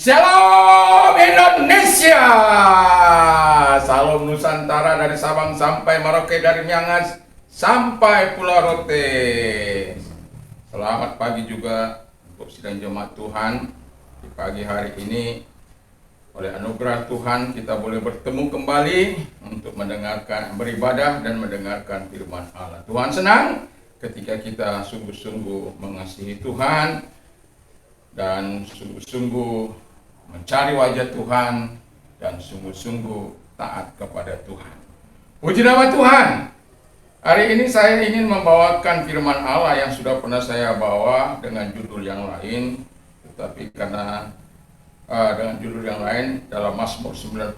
Shalom Indonesia, salam Nusantara dari Sabang sampai Merauke, dari Miangas sampai Pulau Rote. Selamat pagi juga untuk sidang jemaat Tuhan. Di pagi hari ini, oleh anugerah Tuhan, kita boleh bertemu kembali untuk mendengarkan, beribadah dan mendengarkan firman Allah. Tuhan senang ketika kita sungguh-sungguh mengasihi Tuhan dan sungguh-sungguh mencari wajah Tuhan dan sungguh-sungguh taat kepada Tuhan. Puji nama Tuhan. Hari ini saya ingin membawakan firman Allah yang sudah pernah saya bawa dengan judul yang lain, tetapi karena dengan judul yang lain dalam Mazmur 91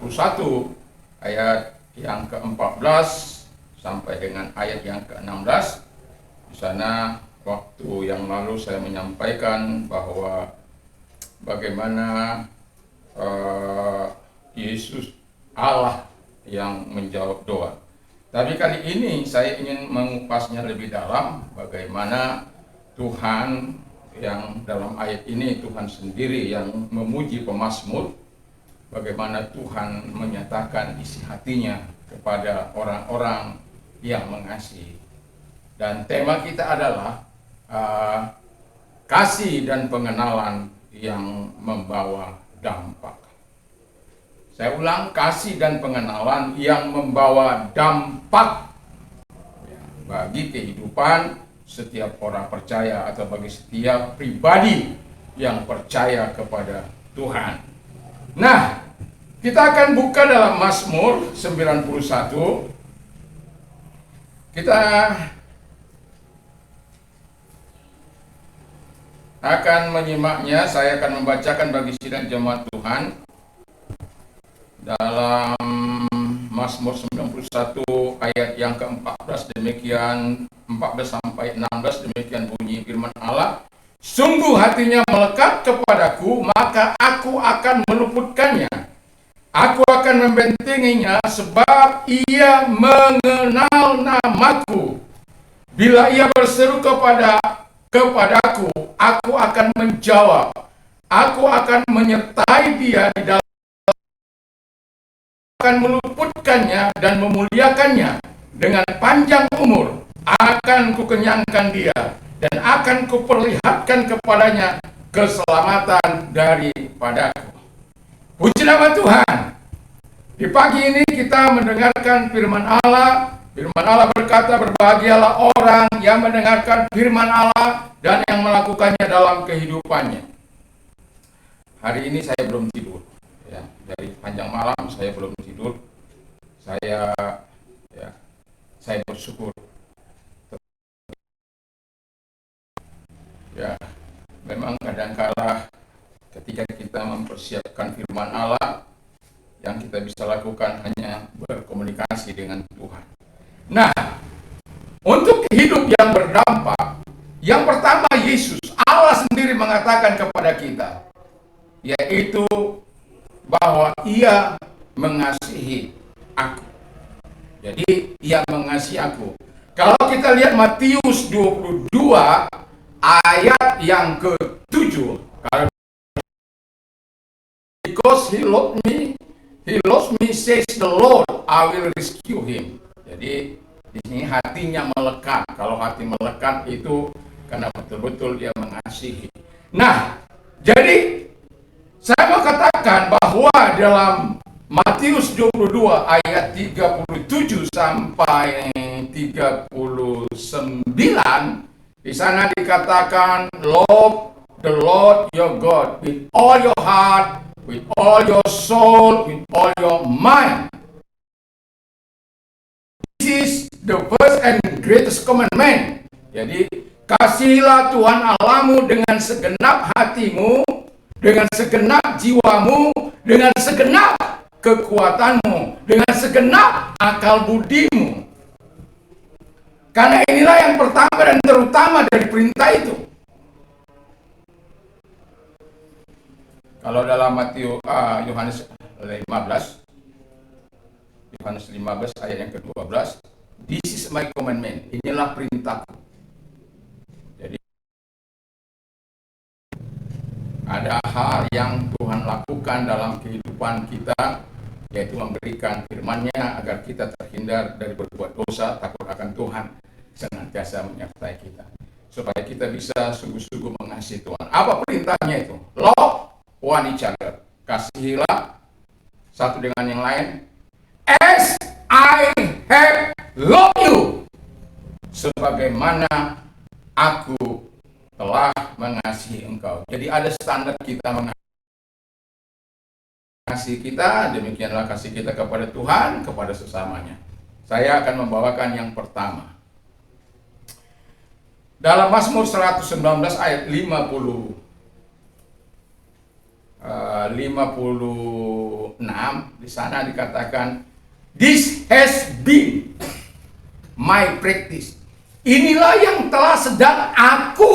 ayat yang ke-14 sampai dengan ayat yang ke-16. Di sana waktu yang lalu saya menyampaikan bahwa bagaimana Yesus Allah yang menjawab doa. Tapi kali ini saya ingin mengupasnya lebih dalam, bagaimana Tuhan yang dalam ayat ini Tuhan sendiri yang memuji pemazmur, bagaimana Tuhan menyatakan isi hatinya kepada orang-orang yang mengasihi. Dan tema kita adalah kasih dan pengenalan yang membawa dampak. Saya ulang, kasih dan pengenalan yang membawa dampak bagi kehidupan setiap orang percaya atau bagi setiap pribadi yang percaya kepada Tuhan. Nah, kita akan buka dalam Mazmur 91. Kita akan menyimaknya. Saya akan membacakan bagi sidang jemaat Tuhan dalam Mazmur 91 ayat yang ke-14 demikian, 14 sampai 16 demikian bunyi firman Allah. Sungguh hatinya melekat kepadaku, maka aku akan meluputkannya. Aku akan membentenginya sebab ia mengenal namaku. Bila ia berseru kepadaku, aku akan menjawab. Aku akan menyertai dia di dalam, akan meluputkannya dan memuliakannya. Dengan panjang umur akan kukenyangkan dia dan akan kuperlihatkan kepadanya keselamatan daripadaku. Puji nama Tuhan. Di pagi ini kita mendengarkan firman Allah. Firman Allah berkata, berbahagialah orang yang mendengarkan firman Allah dan yang melakukannya dalam kehidupannya. Hari ini saya belum tidur, ya, dari panjang malam saya belum tidur. Saya bersyukur. Ya, memang kadangkala ketika kita mempersiapkan firman Allah, yang kita bisa lakukan hanya berkomunikasi dengan Tuhan. Nah, untuk hidup yang berdampak, yang pertama Yesus, Allah sendiri mengatakan kepada kita, yaitu bahwa ia mengasihi aku. Jadi, ia mengasihi aku. Kalau kita lihat Matius 22 ayat yang ke-7, because he loved me, says the Lord, I will rescue him. Jadi di sini hatinya melekat. Kalau hati melekat itu karena betul-betul dia mengasihi. Nah, jadi saya mau katakan bahwa dalam Matius 22 ayat 37 sampai 39, di sana dikatakan, love the Lord your God with all your heart, with all your soul, with all your mind. This is the first and greatest commandment. Jadi, kasihilah Tuhan Allahmu dengan segenap hatimu, dengan segenap jiwamu, dengan segenap kekuatanmu, dengan segenap akal budimu. Karena inilah yang pertama dan terutama dari perintah itu. Kalau dalam Yohanes 15 ayat yang ke-12, this is my commandment, inilah perintahku. Jadi ada hal yang Tuhan lakukan dalam kehidupan kita, yaitu memberikan firman-Nya agar kita terhindar dari berbuat dosa, takut akan Tuhan, senantiasa menyertai kita, supaya kita bisa sungguh-sungguh mengasihi Tuhan. Apa perintahnya itu? Love one each other. Kasihilah satu dengan yang lain as I have loved you, sebagaimana aku telah mengasihi engkau. Jadi ada standar kita mengasihi kita, demikianlah kasih kita kepada Tuhan, kepada sesamanya. Saya akan membawakan yang pertama. Dalam Mazmur 119 ayat 56, di sana dikatakan, "This has been my practice." Inilah yang telah sedang aku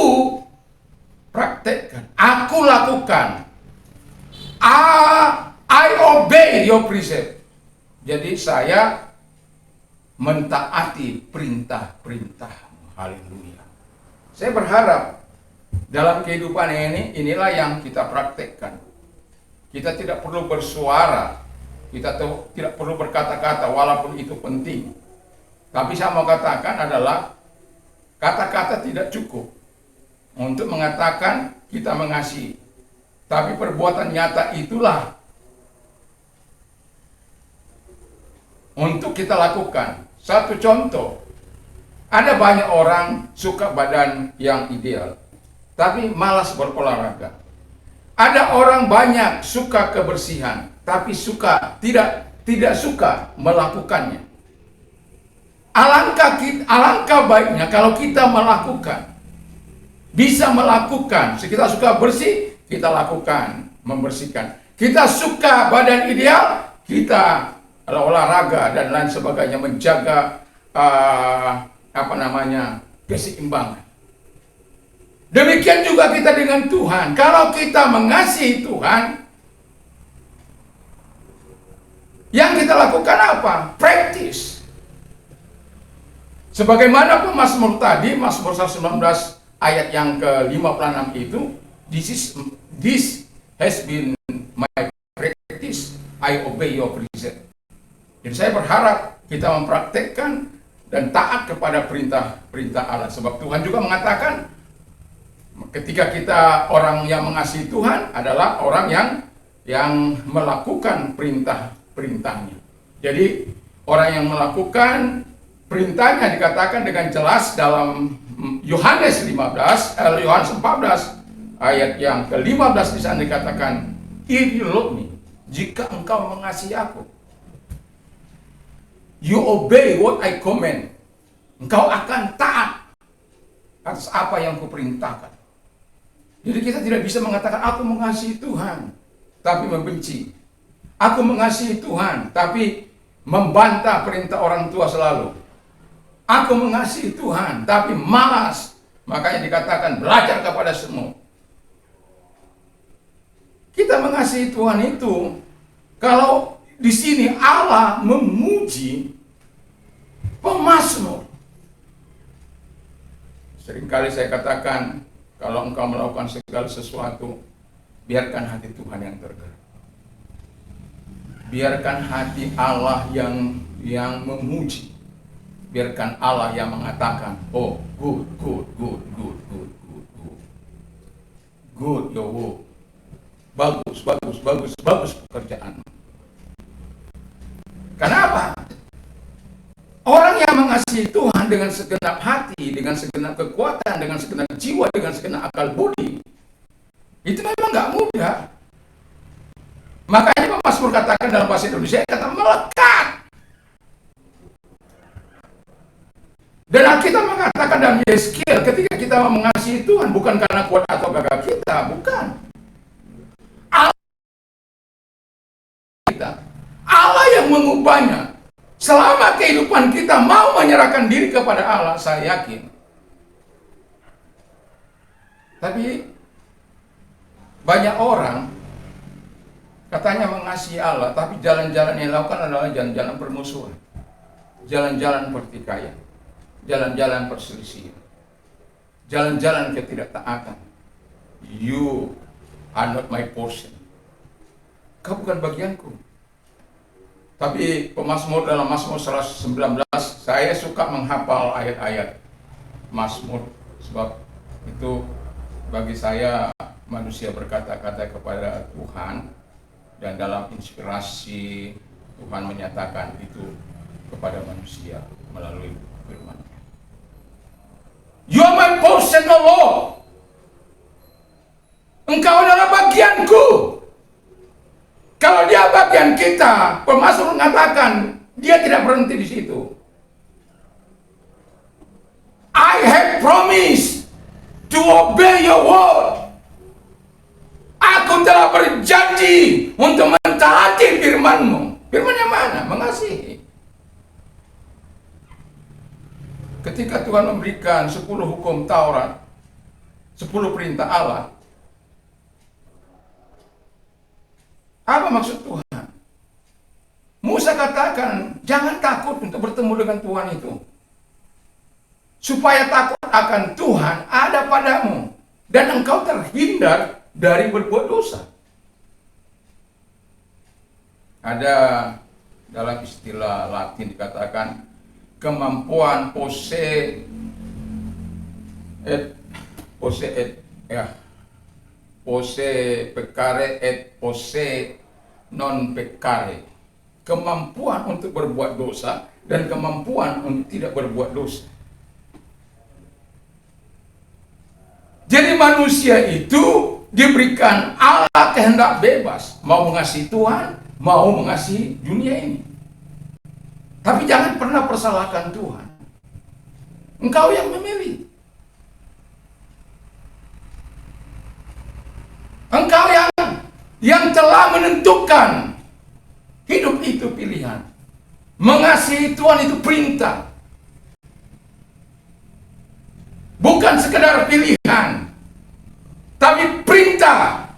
praktekkan, aku lakukan. I obey your precept. Jadi saya mentaati perintah-perintahmu. Haleluya. Saya berharap dalam kehidupan ini, inilah yang kita praktekkan. Kita tidak perlu bersuara, kita tidak perlu berkata-kata walaupun itu penting. Tapi saya mau katakan adalah kata-kata tidak cukup untuk mengatakan kita mengasihi. Tapi perbuatan nyata itulah untuk kita lakukan. Satu contoh, ada banyak orang suka badan yang ideal, tapi malas berolahraga. Ada orang banyak suka kebersihan, tapi tidak suka melakukannya. Alangkah baiknya kalau kita bisa melakukan. Kita suka bersih, kita lakukan, membersihkan. Kita suka badan ideal, kita olahraga dan lain sebagainya, menjaga keseimbangan. Demikian juga kita dengan Tuhan. Kalau kita mengasihi Tuhan, yang kita lakukan apa? Practice. Sebagaimana pemazmur tadi, Mazmur 119 ayat yang ke-56 itu, this has been my practice, I obey your precept. Jadi saya berharap kita mempraktekkan dan taat kepada perintah-perintah Allah. Sebab Tuhan juga mengatakan, ketika kita orang yang mengasihi Tuhan adalah orang yang melakukan perintah-perintahnya. Jadi orang yang melakukan perintahnya dikatakan dengan jelas dalam Yohanes 14 ayat yang ke-15 di sana dikatakan, "If you love me," jika engkau mengasihi aku, "you obey what I command." Engkau akan taat atas apa yang kuperintahkan. Jadi kita tidak bisa mengatakan aku mengasihi Tuhan tapi membenci. Aku mengasihi Tuhan tapi membantah perintah orang tua selalu. Aku mengasihi Tuhan tapi malas. Makanya dikatakan belajar kepada semua. Kita mengasihi Tuhan itu kalau di sini Allah memuji pemazmur. Seringkali saya katakan, kalau engkau melakukan segala sesuatu, biarkan hati Tuhan yang tergerak. Biarkan hati Allah yang memuji. Biarkan Allah yang mengatakan, "Oh, good, your work. Bagus pekerjaan." Kenapa? Orang yang mengasihi Tuhan dengan segenap hati, dengan segenap kekuatan, dengan segenap jiwa, dengan segenap akal budi, itu memang nggak mudah. Makanya pemazmur katakan dalam bahasa Indonesia, kata melekat. Dan kita mengatakan dalam Yeskiel, ketika kita mengasihi Tuhan bukan karena kuat atau gagah kita, bukan. Allah yang mengubahnya. Selama kehidupan kita mau menyerahkan diri kepada Allah, saya yakin. Tapi banyak orang katanya mengasihi Allah, tapi jalan-jalan yang dilakukan adalah jalan-jalan permusuhan, jalan-jalan pertikaian, jalan-jalan perselisihan, jalan-jalan ketidaktaatan. You are not my portion. Kau bukan bagianku. Tapi pemazmur dalam Mazmur 119, saya suka menghafal ayat-ayat Mazmur, sebab itu bagi saya manusia berkata-kata kepada Tuhan, dan dalam inspirasi Tuhan menyatakan itu kepada manusia melalui firman-Nya. You are my portion, O Lord. Engkau adalah bagianku. Kalau dia bagian kita, pemazmur mengatakan dia tidak berhenti di situ. I have promised to obey your word. Aku telah berjanji untuk mentaati firman-Mu. Firman yang mana? Mengasihi. Ketika Tuhan memberikan 10 hukum Taurat, 10 perintah Allah, apa maksud Tuhan? Musa katakan, jangan takut untuk bertemu dengan Tuhan itu. Supaya takut akan Tuhan ada padamu, dan engkau terhindar dari berbuat dosa. Ada dalam istilah Latin dikatakan, kemampuan posse peccare et posse non peccare. Kemampuan untuk berbuat dosa dan kemampuan untuk tidak berbuat dosa. Jadi manusia itu diberikan Allah kehendak bebas, mau mengasihi Tuhan, mau mengasihi dunia ini. Tapi jangan pernah persalahkan Tuhan. Engkau yang memilih. Engkau yang telah menentukan hidup itu pilihan. Mengasihi Tuhan itu perintah. Bukan sekedar pilihan, tapi perintah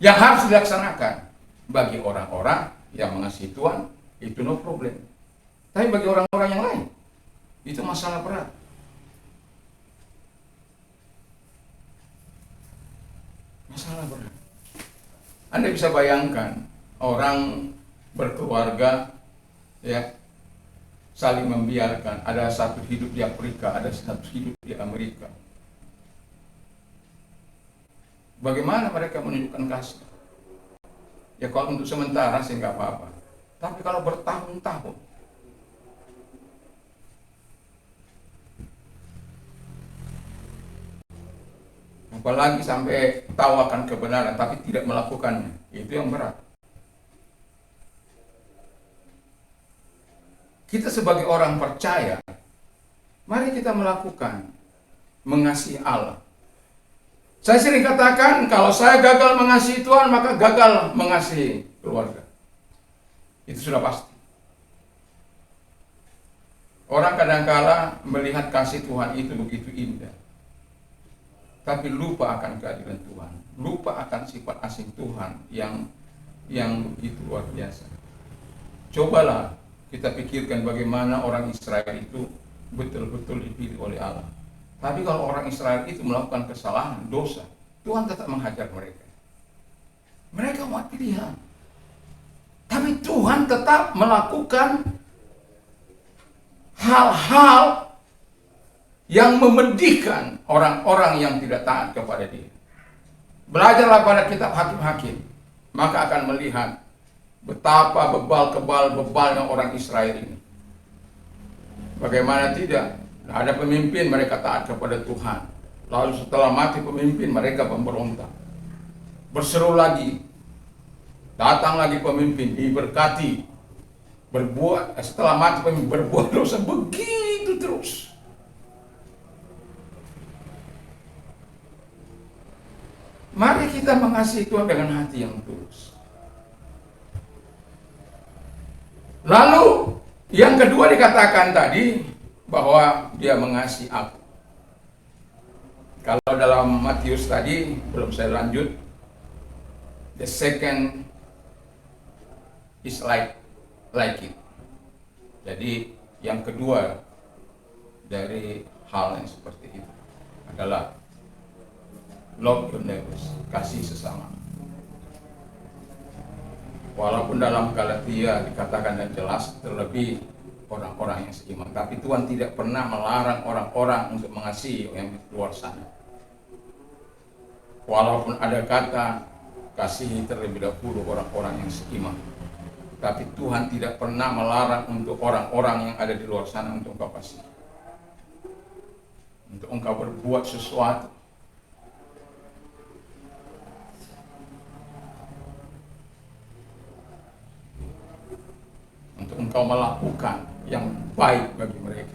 yang harus dilaksanakan. Bagi orang-orang yang mengasihi Tuhan, itu no problem. Tapi bagi orang-orang yang lain, itu masalah berat. Masalah berat. Anda bisa bayangkan orang berkeluarga, ya, saling membiarkan. Ada satu hidup di Afrika, ada satu hidup di Amerika. Bagaimana mereka menunjukkan kasih? Ya kalau untuk sementara sih nggak apa-apa. Tapi kalau bertahun-tahun, apalagi sampai tahu akan kebenaran tapi tidak melakukannya, itu yang berat. Kita sebagai orang percaya, mari kita melakukan mengasihi Allah. Saya sering katakan, kalau saya gagal mengasihi Tuhan, maka gagal mengasihi keluarga. Itu sudah pasti. Orang kadang-kala melihat kasih Tuhan itu begitu indah, tapi lupa akan keadilan Tuhan, lupa akan sifat asing Tuhan yang begitu luar biasa. Cobalah kita pikirkan bagaimana orang Israel itu betul-betul dipilih oleh Allah. Tapi kalau orang Israel itu melakukan kesalahan, dosa, Tuhan tetap menghajar mereka. Mereka buat pilihan. Tapi Tuhan tetap melakukan hal-hal yang memedihkan orang-orang yang tidak taat kepada Dia. Belajarlah pada kitab Hakim-Hakim, maka akan melihat betapa bebalnya orang Israel ini. Bagaimana tidak? Ada pemimpin mereka taat kepada Tuhan. Lalu setelah mati pemimpin mereka pemberontak. Berseru lagi. Datang lagi pemimpin diberkati. Berbuat setelah mati pemimpin berbuat dosa begitu terus. Mari kita mengasihi Tuhan dengan hati yang tulus. Lalu yang kedua dikatakan tadi bahwa Dia mengasihi aku. Kalau dalam Matius tadi belum saya lanjut, the second is like it. Jadi yang kedua dari hal yang seperti itu adalah Love your neighbors, kasih sesama. Walaupun dalam Galatia dikatakan dan jelas terlebih orang-orang yang seiman, tapi Tuhan tidak pernah melarang orang-orang untuk mengasihi yang di luar sana. Walaupun ada kata kasihi terlebih dahulu orang-orang yang seiman, tapi Tuhan tidak pernah melarang untuk orang-orang yang ada di luar sana untuk engkau kasih, untuk engkau berbuat sesuatu. Untuk engkau melakukan yang baik bagi mereka.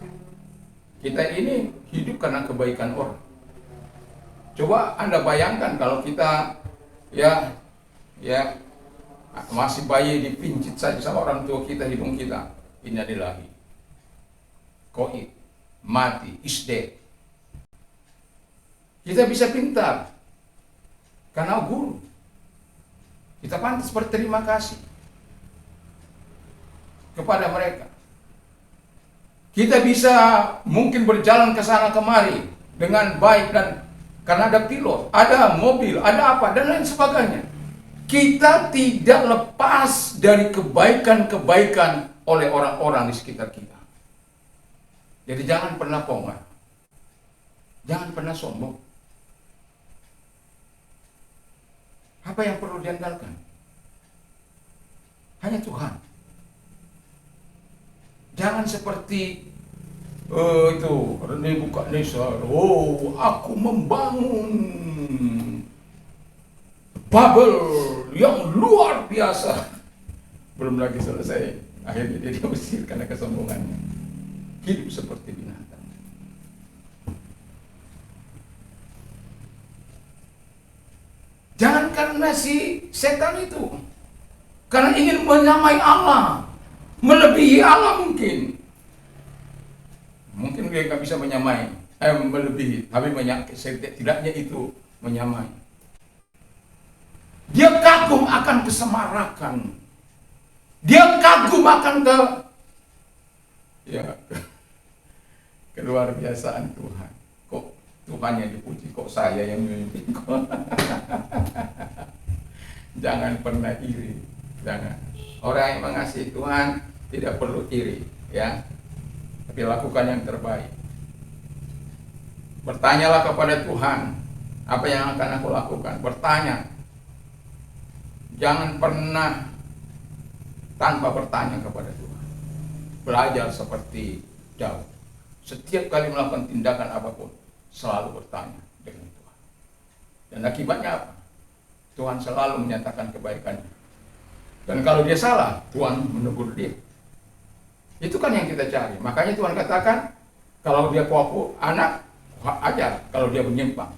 Kita ini hidup karena kebaikan orang. Coba Anda bayangkan kalau kita ya masih bayi dipincit saja sama orang tua kita, hidung kita, innalillahi, koib, mati, is dead. Kita bisa pintar karena guru. Kita pantas berterima kasih kepada mereka. Kita bisa mungkin berjalan ke sana kemari dengan baik, dan karena ada pilot, ada mobil, ada apa dan lain sebagainya. Kita tidak lepas dari kebaikan-kebaikan oleh orang-orang di sekitar kita. Jadi jangan pernah pongah, jangan pernah sombong. Apa yang perlu diandalkan? Hanya Tuhan. Jangan seperti itu Nebukadnezar, aku membangun Babel yang luar biasa. Belum lagi selesai, akhirnya dia diusir karena kesombongannya. Hidup seperti binatang. Jangan karena si setan itu, karena ingin menyamai Allah, melebihi Allah mungkin dia nggak bisa menyamai, melebihi, tapi setidaknya itu menyamai. Dia kagum akan kesemarakan, dia kagum akan keluar biasaan Tuhan. Kok Tuhan yang dipuji, kok saya yang memimpin? Jangan pernah iri, jangan. Orang yang mengasihi Tuhan tidak perlu iri, ya. Tapi lakukan yang terbaik. Bertanyalah kepada Tuhan, apa yang akan aku lakukan? Bertanya. Jangan pernah tanpa bertanya kepada Tuhan. Belajar seperti Daud. Setiap kali melakukan tindakan apapun, selalu bertanya dengan Tuhan. Dan akibatnya apa? Tuhan selalu menyatakan kebaikannya. Dan kalau dia salah, Tuhan menegur dia. Itu kan yang kita cari. Makanya Tuhan katakan, kalau dia kuaku anak, ajar. Kalau dia menyimpang.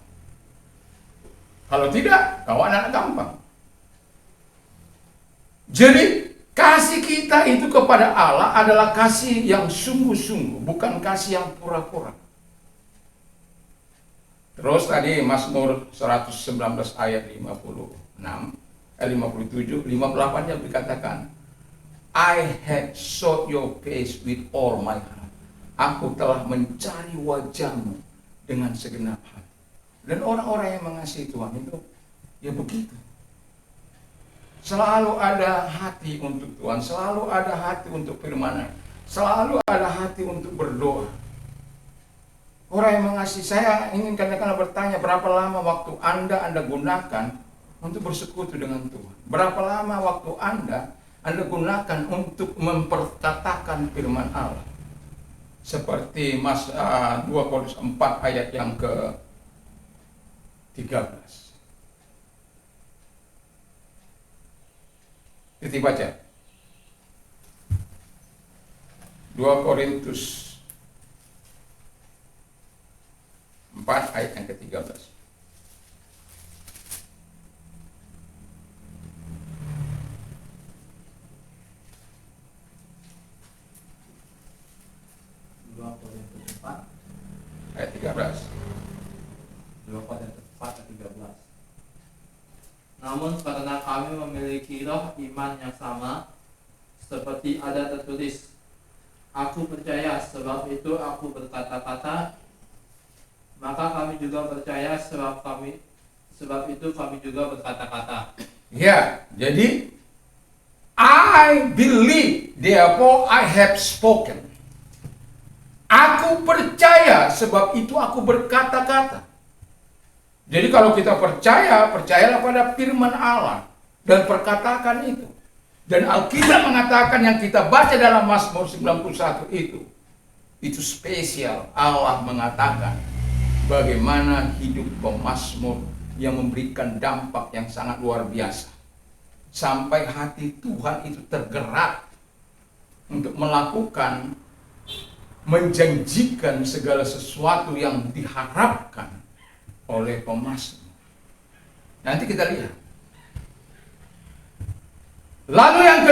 Kalau tidak, kau anak gampang. Jadi, kasih kita itu kepada Allah adalah kasih yang sungguh-sungguh, bukan kasih yang pura-pura. Terus tadi Mazmur 119 ayat 57, 58-nya dikatakan, I had sought your face with all my heart. Aku telah mencari wajahmu dengan segenap hati. Dan orang-orang yang mengasihi Tuhan itu, ya begitu. Selalu ada hati untuk Tuhan, selalu ada hati untuk firman-Nya, selalu ada hati untuk berdoa. Orang yang mengasihi, saya ingin kadang-kadang bertanya, berapa lama waktu Anda gunakan untuk bersekutu dengan Tuhan? Berapa lama waktu Anda gunakan untuk memperkatakan firman Allah? Seperti 2 Korintus 4 ayat yang ke-13. Kita baca 2 Korintus 4 ayat yang ke-13. Ayat 13. 2 Korintus 4 ayat 13. Namun karena kami memiliki roh iman yang sama, seperti ada tertulis, aku percaya sebab itu aku berkata-kata, maka kami juga percaya sebab kami Sebab itu kami juga berkata-kata. Ya, jadi I believe, therefore I have spoken. Aku percaya, sebab itu aku berkata-kata. Jadi kalau kita percaya, percayalah pada firman Allah dan perkatakan itu. Dan Alkitab mengatakan yang kita baca dalam Mazmur 91 itu spesial. Allah mengatakan bagaimana hidup pemazmur yang memberikan dampak yang sangat luar biasa. Sampai hati Tuhan itu tergerak untuk melakukan, menjanjikan segala sesuatu yang diharapkan oleh pemazmur. Nanti kita lihat. Lalu yang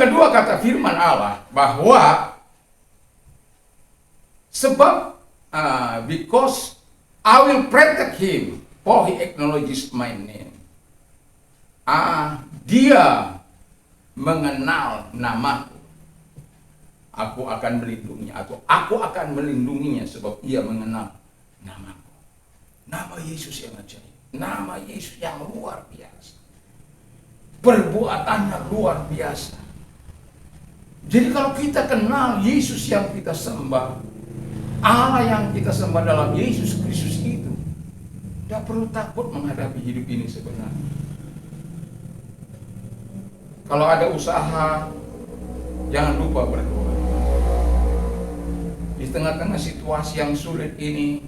kedua kata firman Allah bahwa sebab because I will protect him for he acknowledges my name. Dia mengenal namaku. Aku akan melindunginya, atau aku akan melindunginya sebab ia mengenal namaku. Nama Yesus yang ajaib, nama Yesus yang luar biasa. Perbuatannya luar biasa. Jadi kalau kita kenal Yesus yang kita sembah, Allah yang kita sembah dalam Yesus Kristus itu, tidak perlu takut menghadapi hidup ini sebenarnya. Kalau ada usaha, jangan lupa berdoa. Di tengah-tengah situasi yang sulit ini,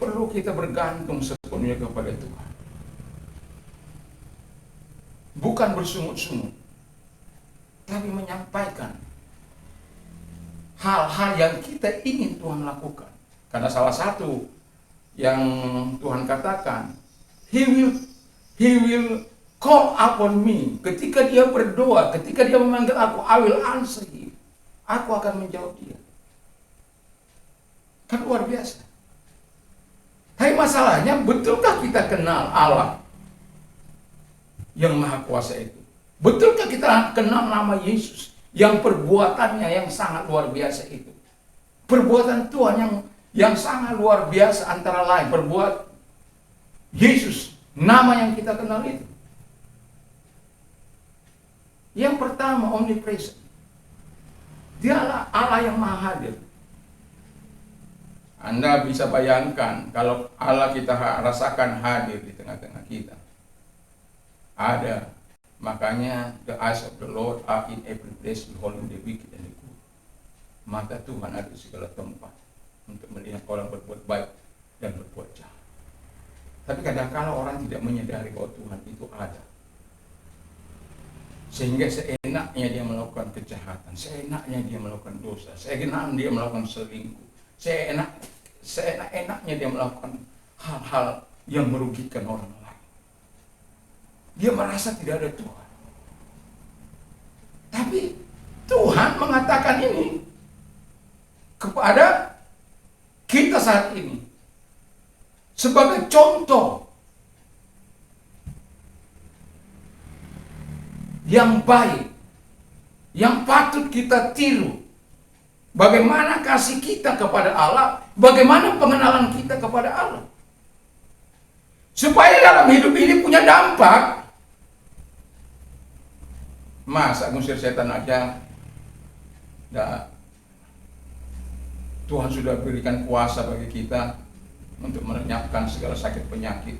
perlu kita bergantung sepenuhnya kepada Tuhan. Bukan bersungut-sungut, tapi menyampaikan hal-hal yang kita ingin Tuhan lakukan. Karena salah satu yang Tuhan katakan, He will call upon me. Ketika dia berdoa, ketika dia memanggil aku, I will answer him. Aku akan menjawab dia. Kan luar biasa. Tapi masalahnya, betulkah kita kenal Allah yang Maha Kuasa itu? Betulkah kita kenal nama Yesus yang perbuatannya yang sangat luar biasa itu? Perbuatan Tuhan yang sangat luar biasa, antara lain perbuat Yesus, nama yang kita kenal itu. Yang pertama, omnipresent. Dialah Allah yang maha hadir. Anda bisa bayangkan kalau Allah kita rasakan hadir di tengah-tengah kita. Ada. Makanya the eyes of the Lord are in every place, beholding the wicked and the good. Mata Tuhan ada di segala tempat untuk melihat orang berbuat baik dan berbuat jahat. Tapi kadang-kala orang tidak menyadari bahwa Tuhan itu ada. Sehingga seenaknya dia melakukan kejahatan, seenaknya dia melakukan dosa, seenaknya dia melakukan selingkuh, seenak-enaknya dia melakukan hal-hal yang merugikan orang lain. Dia merasa tidak ada Tuhan. Tapi Tuhan mengatakan ini kepada kita saat ini sebagai contoh yang baik, yang patut kita tiru. Bagaimana kasih kita kepada Allah, bagaimana pengenalan kita kepada Allah. Supaya dalam hidup ini punya dampak. Masa ngusir setan aja, nah, Tuhan sudah berikan kuasa bagi kita untuk melenyapkan segala sakit penyakit.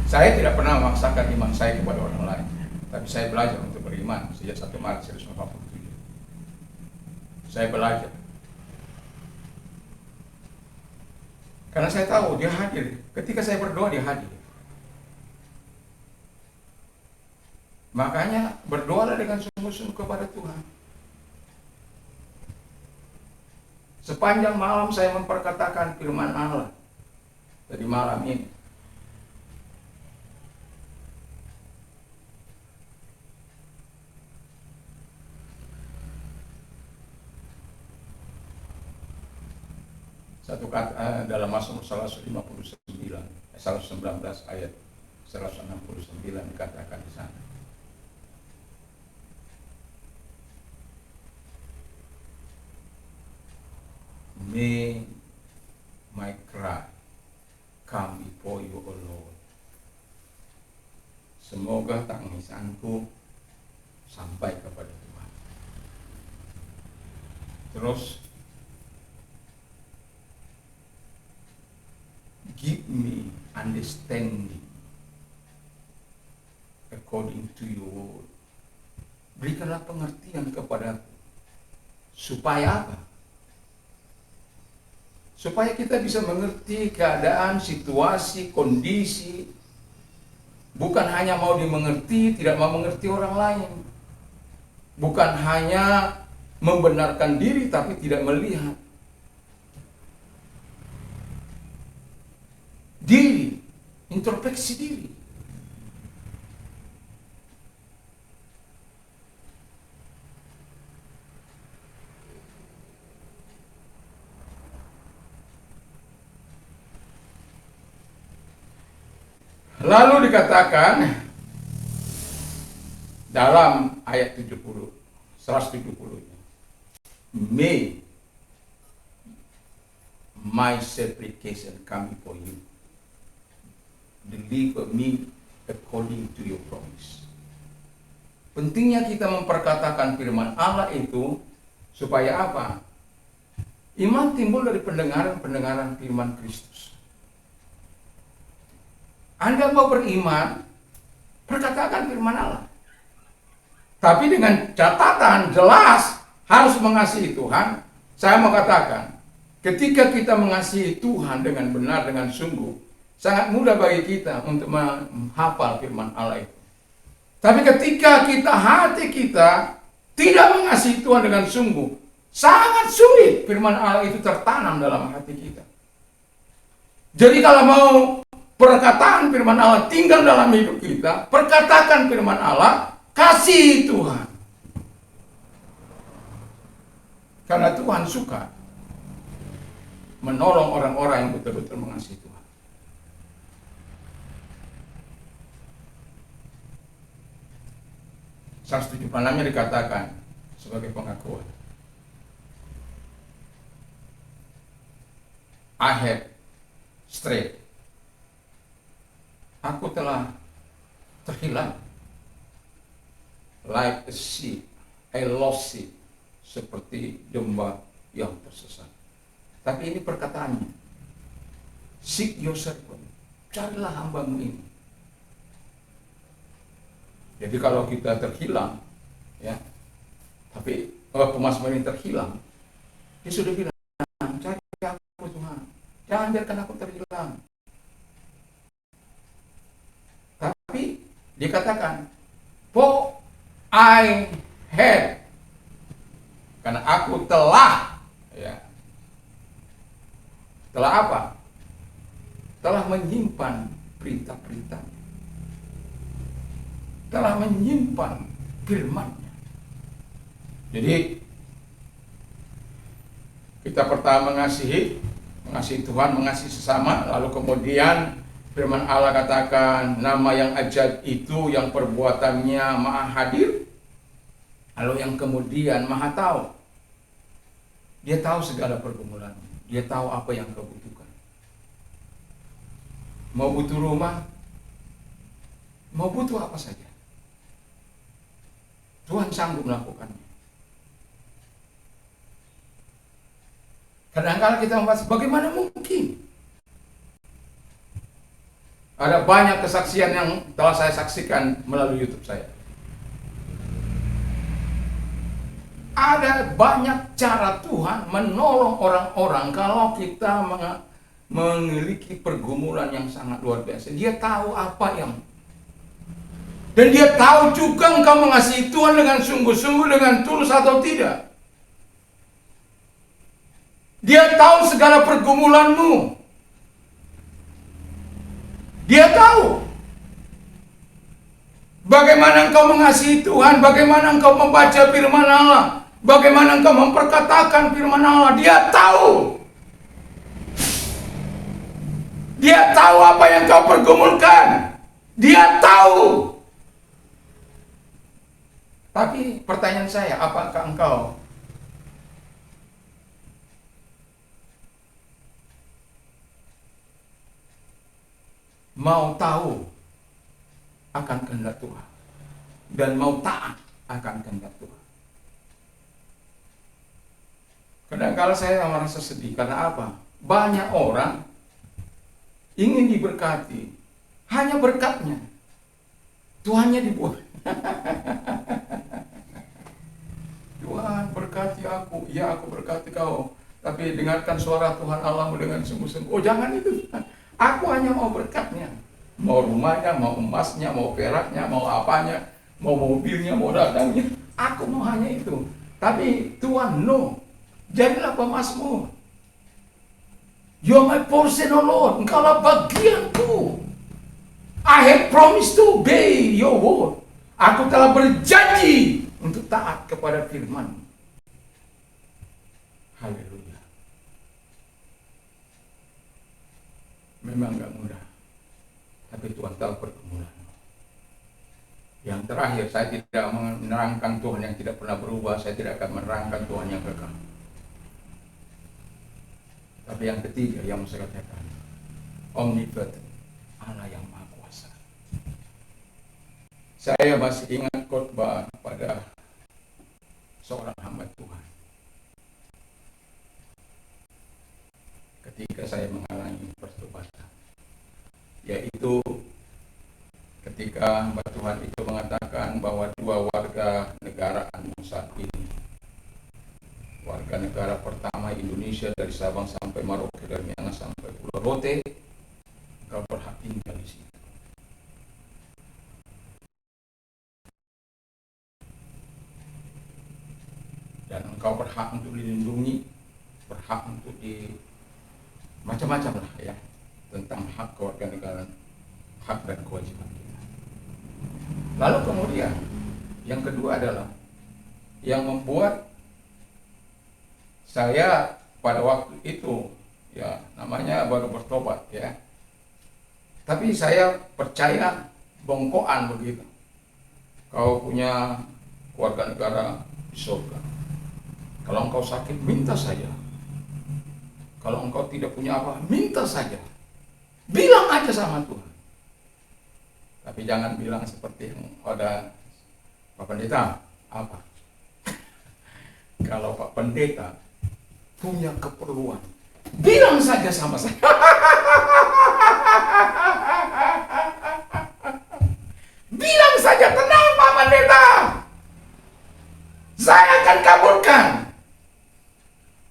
Saya tidak pernah memaksakan iman saya kepada orang lain, tapi saya belajar untuk beriman sejak 1 Maret 1947. Saya belajar. Karena saya tahu dia hadir. Ketika saya berdoa, dia hadir. Makanya berdoalah dengan sungguh-sungguh kepada Tuhan. Sepanjang malam saya memperkatakan firman Allah. Tadi malam ini. Satu kata dalam Mazmur 119 ayat 169 dikatakan di sana. May Semoga tangisanku sampai kepada Tuhan. Terus, give me understanding according to your word. Berikanlah pengertian kepadaku. Supaya apa? Supaya kita bisa mengerti keadaan, situasi, kondisi. Bukan hanya mau dimengerti, tidak mau mengerti orang lain. Bukan hanya membenarkan diri, tapi tidak melihat diri, introspeksi diri. Lalu dikatakan dalam ayat 170, may my supplication come before you, deliver me according to your promise. Pentingnya kita memperkatakan firman Allah itu supaya apa? Iman timbul dari pendengaran firman Kristus. Anda mau beriman, perkatakan firman Allah. Tapi dengan catatan jelas harus mengasihi Tuhan. Saya mau katakan, ketika kita mengasihi Tuhan dengan benar, dengan sungguh, sangat mudah bagi kita untuk menghafal firman Allah itu. Tapi ketika hati kita tidak mengasihi Tuhan dengan sungguh, sangat sulit firman Allah itu tertanam dalam hati kita. Jadi kalau mau perkataan firman Allah tinggal dalam hidup kita, perkatakan firman Allah, kasih Tuhan. Karena Tuhan suka menolong orang-orang yang betul-betul mengasihi Tuhan. Psalm 76 dikatakan sebagai pengakuan. I have strayed. Aku telah terhilang like a sheep, a lost sheep, seperti domba yang tersesat. Tapi ini perkataannya, seek your servant, carilah hambamu ini. Jadi kalau kita terhilang, ya, tapi pemasmur ini terhilang, dia sudah bilang, cari aku Tuhan, jangan biarkan aku terhilang. Tapi dikatakan, for I had, karena aku telah, ya, telah apa? Telah menyimpan perintah-perintah, telah menyimpan firman-Nya. Jadi kita pertama mengasihi Tuhan, mengasihi sesama, lalu kemudian firman Allah katakan nama yang ajaib itu yang perbuatannya maha hadir. Lalu yang kemudian maha tahu. Dia tahu segala pergumulan. Dia tahu apa yang kau butuhkan. Mau butuh rumah, mau butuh apa saja, Tuhan sanggup melakukannya. Kadang-kadang kita membahas bagaimana mungkin. Ada banyak kesaksian yang telah saya saksikan melalui YouTube saya. Ada banyak cara Tuhan menolong orang-orang kalau kita memiliki pergumulan yang sangat luar biasa. Dia tahu apa yang, dan dia tahu juga engkau mengasihi Tuhan dengan sungguh-sungguh, dengan tulus atau tidak. Dia tahu segala pergumulanmu. Dia tahu bagaimana engkau mengasihi Tuhan, bagaimana engkau membaca firman Allah, bagaimana engkau memperkatakan firman Allah. Dia tahu. Dia tahu apa yang kau pergumulkan. Dia tahu. Tapi pertanyaan saya, apakah engkau mau tahu akan kehendak Tuhan dan mau taat akan kehendak Tuhan. Kadang-kala saya merasa sedih karena apa? Banyak orang ingin diberkati, hanya berkatnya, Tuhannya dibuat. Tuhan berkati aku, ya aku berkati kau, tapi dengarkan suara Tuhan Allahmu dengan sungguh-sungguh. Oh jangan itu, aku hanya mau berkatnya, mau rumahnya, mau emasnya, mau peraknya, mau apanya, mau mobilnya, mau datangnya, aku mau hanya itu. Tapi Tuhan no, jadilah pemasmur. You are my portion, O Lord, engkaulah bagianku. I have promised to obey your word. Aku telah berjanji untuk taat kepada firman. Haleluya. Memang gak mudah, tapi Tuhan tahu pergumulan. Yang terakhir, saya tidak menerangkan Tuhan yang tidak pernah berubah. Saya tidak akan menerangkan Tuhan yang kekal. Tapi yang ketiga yang saya katakan, omnipotent, Allah yang Maha Kuasa. Saya masih ingat khotbah pada seorang hamba Tuhan ketika saya mengalami pertobatan, yaitu ketika hamba Tuhan itu mengatakan bahwa dua warga negaraan saat ini, warga negara pertama Indonesia dari Sabang sampai Merauke, dari Miangas sampai Pulau Rote, kau berhak tinggal di situ. Dan engkau berhak untuk dilindungi, berhak untuk di macam-macam lah ya, tentang hak kewarganegaraan, hak dan kewajiban kita. Lalu kemudian yang kedua adalah yang membuat saya pada waktu itu ya namanya baru bertobat ya, tapi saya percaya bongkoan begitu. Kau punya keluarga negara di surga. Kalau engkau sakit minta saja. Kalau engkau tidak punya apa minta saja. Bilang aja sama Tuhan. Tapi jangan bilang seperti yang ada Pak Pendeta. Apa? Kalau Pak Pendeta punya keperluan, bilang saja sama saya. Bilang saja, tenang Pak Pendeta, saya akan kabulkan.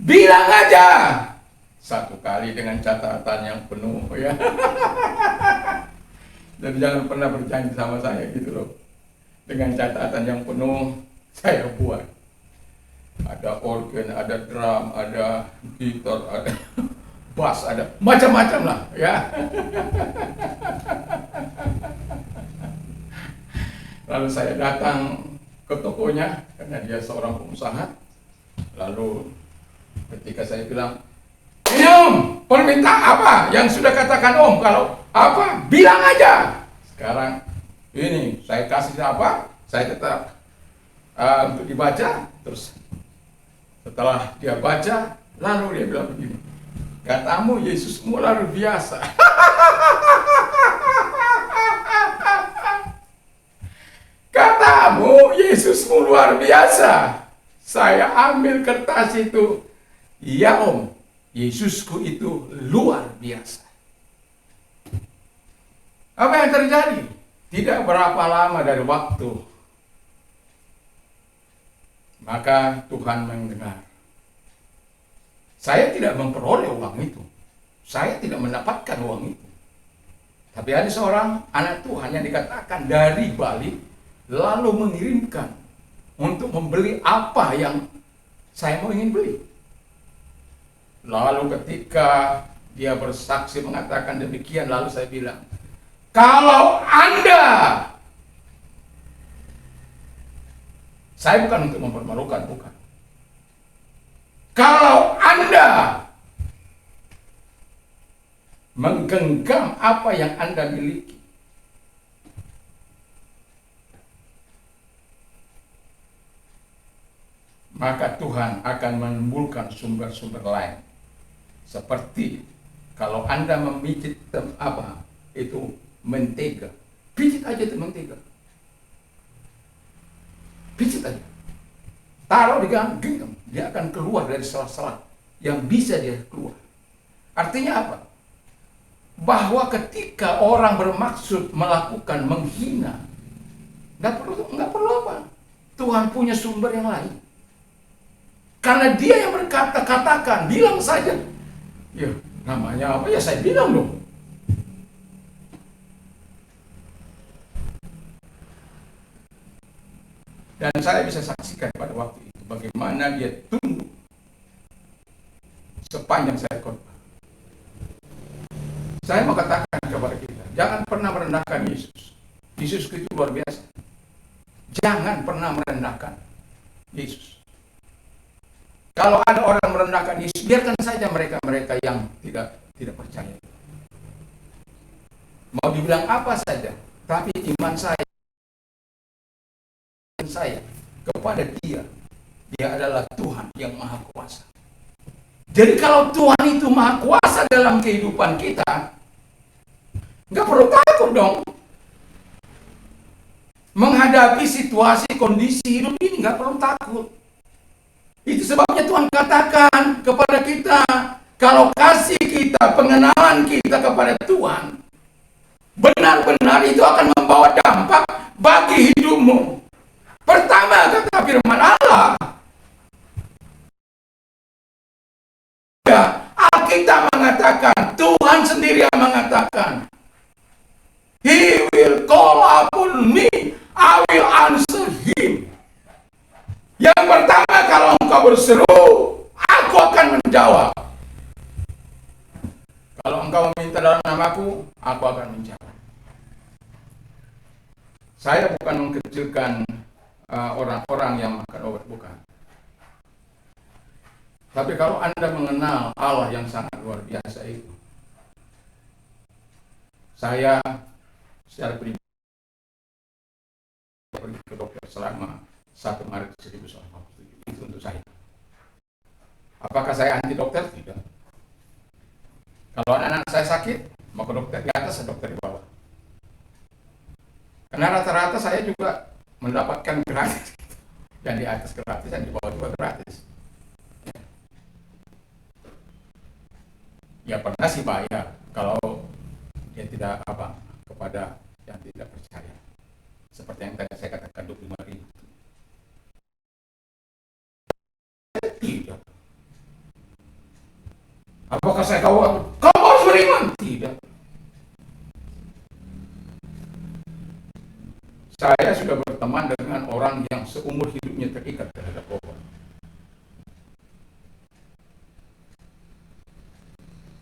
Bilang aja. Satu kali dengan catatan yang penuh ya. Jadi jangan pernah berjanji sama saya gitu loh. Dengan catatan yang penuh saya buat. Ada organ, ada drum, ada gitar, ada bass, ada macam-macam lah ya. Lalu saya datang ke tokonya karena dia seorang pengusaha. Lalu ketika saya bilang, ini Om, permintaan apa yang sudah katakan Om, kalau apa bilang aja. Sekarang ini saya kasih apa, saya tetap untuk dibaca. Terus setelah dia baca, lalu dia bilang begini, katamu Yesusmu luar biasa. Katamu Yesusmu luar biasa. Saya ambil kertas itu, ya Om, Yesusku itu luar biasa. Apa yang terjadi? Tidak berapa lama dari waktu, maka Tuhan mendengar. Saya tidak memperoleh uang itu. Saya tidak mendapatkan uang itu. Tapi ada seorang anak Tuhan yang dikatakan dari Bali, lalu mengirimkan untuk membeli apa yang saya mau ingin beli. Lalu ketika dia bersaksi mengatakan demikian, lalu saya bilang, kalau Anda, saya bukan untuk mempermalukan, bukan. Kalau Anda menggenggam apa yang Anda miliki, maka Tuhan akan menimbulkan sumber-sumber lain. Seperti kalau Anda memijit apa itu mentega, Pijit aja itu mentega. Pijit aja. Taruh di genggam, dia akan keluar dari sela-sela yang bisa dia keluar. Artinya apa? Bahwa ketika orang bermaksud melakukan menghina, nggak perlu apa. Tuhan punya sumber yang lain. Karena dia yang berkata, katakan, bilang saja. Ya, namanya apa ya saya bilang dong. Dan saya bisa saksikan pada waktu itu bagaimana dia tunduk sepanjang saya khotbah. Saya mau katakan kepada kita, jangan pernah merendahkan Yesus. Yesus itu luar biasa. Jangan pernah merendahkan Yesus. Kalau ada orang merendahkan Yesus, biarkan saja mereka yang tidak percaya. Mau dibilang apa saja, tapi iman saya kepada dia adalah Tuhan yang Maha Kuasa. Jadi kalau Tuhan itu Maha Kuasa dalam kehidupan kita, nggak perlu takut dong. Menghadapi situasi, kondisi hidup ini nggak perlu takut. Itu sebabnya Tuhan katakan kepada kita, kalau kasih kita, pengenalan kita kepada Tuhan, benar-benar itu akan membawa dampak bagi hidupmu. Pertama, kata firman Allah, Alkitab mengatakan, Tuhan sendiri yang mengatakan, He will call upon me, I will answer him. Yang pertama, kalau engkau berseru, aku akan menjawab. Kalau engkau meminta dalam namaku, aku akan menjawab. Saya bukan mengkecilkan orang-orang yang makan obat, bukan. Tapi kalau Anda mengenal Allah yang sangat luar biasa itu, saya secara pribadi pergi ke dokter selama 1 Maret 1987. Itu untuk saya. Apakah saya anti dokter? Tidak. Kalau anak saya sakit, mau ke dokter di atas, dokter di bawah. Karena rata-rata saya juga mendapatkan gratis. Yang di atas gratis, yang di bawah juga gratis. Ya pernah sih bayar kalau dia tidak kepada yang tidak percaya. Seperti yang tadi saya katakan 25.000. Tidak. Apakah saya kamu harus beriman? Tidak. Saya sudah berteman dengan orang yang seumur hidupnya terikat terhadap obat.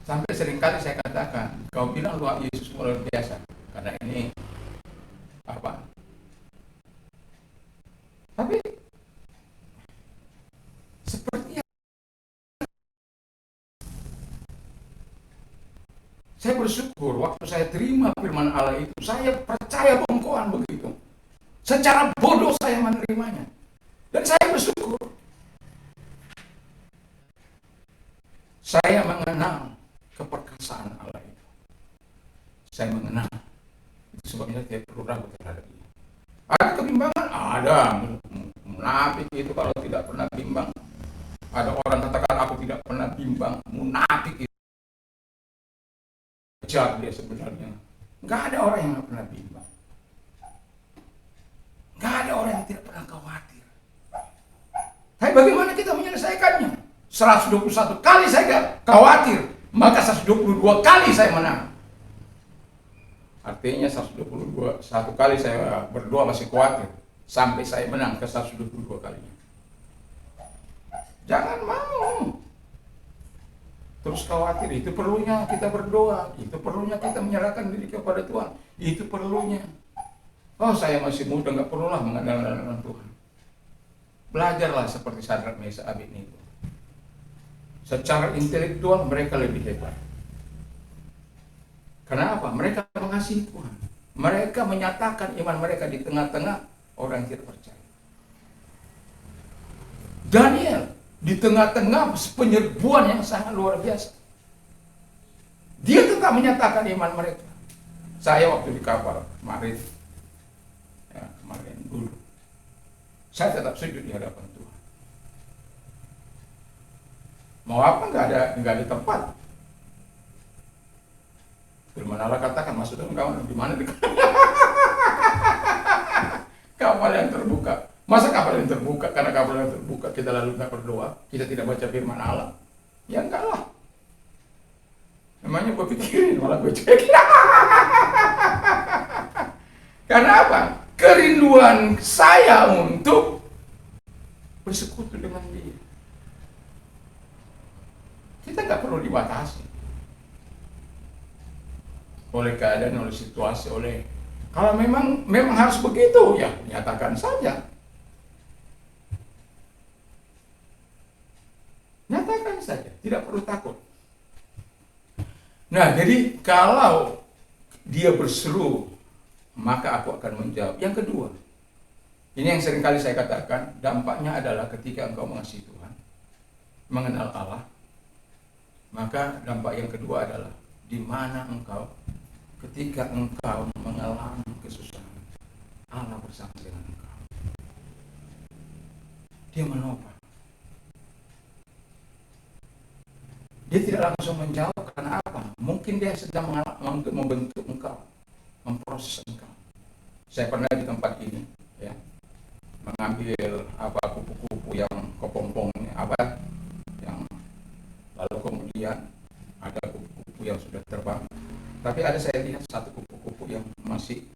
Sampai seringkali saya katakan, kau bilang doa Yesus luar biasa, karena ini tapi sepertinya saya bersyukur waktu saya terima firman Allah itu, saya percaya bongkoan begitu. Secara bodoh saya menerimanya. Dan saya bersyukur. Saya mengenal keperkasaan Allah itu. Saya mengenal. Itu sebabnya saya perlu ragu terhadap dia. Ada kebimbangan? Ada. Munafik itu kalau tidak pernah bimbang. Ada orang katakan aku tidak pernah bimbang. Munafik itu. Kejar dia sebenarnya. Enggak ada orang yang tidak pernah bimbang. Enggak ada orang yang tidak pernah khawatir. Tapi bagaimana kita menyelesaikannya? 121 kali saya khawatir, maka 122 kali saya menang. Artinya 122 satu kali saya berdoa masih khawatir, sampai saya menang ke 122 kalinya. Jangan mau terus khawatir. Itu perlunya kita berdoa, itu perlunya kita menyerahkan diri kepada Tuhan, itu perlunya. Oh, saya masih muda, nggak perlulah mengandalkan Tuhan. Belajarlah seperti Sadrak, Mesak, Abednego. Secara intelektual mereka lebih hebat. Kenapa? Mereka mengasihi Tuhan. Mereka menyatakan iman mereka di tengah-tengah orang yang tidak percaya. Daniel di tengah-tengah penyerbuan yang sangat luar biasa, dia tetap menyatakan iman mereka. Saya waktu di kapal kemarin, ya, kemarin dulu, saya tetap sujud di hadapan Tuhan. Mau apa nggak ada tempat. Firman Allah katakan masuk dalam kapal di mana di kapal yang terbuka. Masa kapal yang terbuka? Karena kapal yang terbuka kita lalu nggak berdoa, kita tidak baca firman Allah. Ya enggak lah. Namanya gue pikirin malah gue cek. Karena apa? Kerinduan saya untuk bersekutu dengan Dia. Kita nggak perlu dibatasi oleh keadaan, oleh situasi, oleh kalau memang harus begitu, ya nyatakan saja. Nyatakan saja, tidak perlu takut. Nah, jadi kalau dia berseru, maka aku akan menjawab. Yang kedua, ini yang seringkali saya katakan, dampaknya adalah ketika engkau mengasihi Tuhan, mengenal Allah, maka dampak yang kedua adalah di mana engkau, ketika engkau mengalami kesusahan, Allah bersama dengan engkau. Dia menopang. Dia tidak langsung menjawab karena apa? Mungkin dia sedang untuk membentuk engkau, memproses engkau. Saya pernah di tempat ini, ya, mengambil kupu-kupu yang kepompongnya yang lalu kemudian ada kupu-kupu yang sudah terbang. Tapi ada saya lihat satu kupu-kupu yang masih.